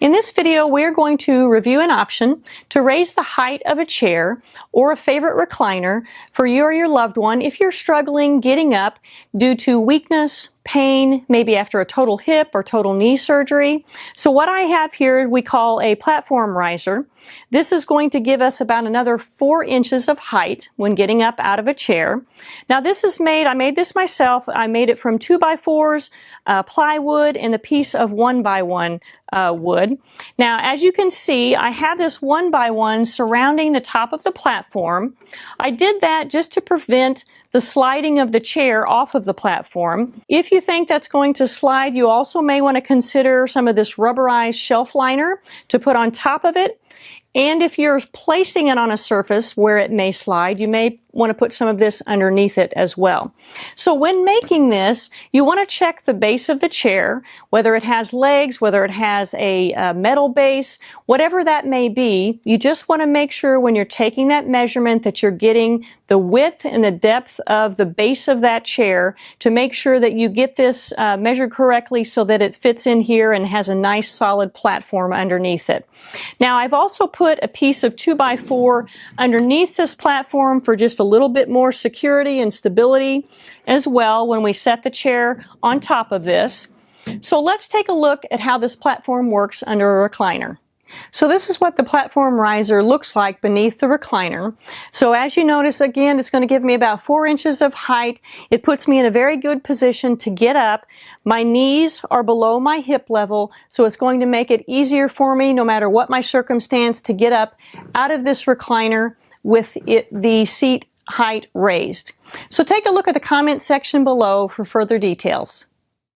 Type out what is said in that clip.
In this video, we're going to review an option to raise the height of a chair or a favorite recliner for you or your loved one if you're struggling getting up due to weakness, pain, maybe after a total hip or total knee surgery. So what I have here we call a platform riser. This is going to give us about another 4 inches of height when getting up out of a chair. Now this is I made this myself. I made it from 2x4s, plywood, and a piece of 1x1 wood. Now, as you can see, I have this 1x1 surrounding the top of the platform. I did that just to prevent the sliding of the chair off of the platform. If you think that's going to slide, you also may want to consider some of this rubberized shelf liner to put on top of it. And if you're placing it on a surface where it may slide, you may want to put some of this underneath it as well. So when making this, you want to check the base of the chair, whether it has legs, whether it has a metal base, whatever that may be. You just want to make sure when you're taking that measurement that you're getting the width and the depth of the base of that chair to make sure that you get this measured correctly so that it fits in here and has a nice solid platform underneath it. Now I've also put a piece of 2x4 underneath this platform for just a little bit more security and stability as well when we set the chair on top of this. So let's take a look at how this platform works under a recliner. So this is what the platform riser looks like beneath the recliner. So as you notice, again, it's going to give me about 4 inches of height. It puts me in a very good position to get up. My knees are below my hip level, so it's going to make it easier for me, no matter what my circumstance, to get up out of this recliner with the seat height raised. So take a look at the comment section below for further details.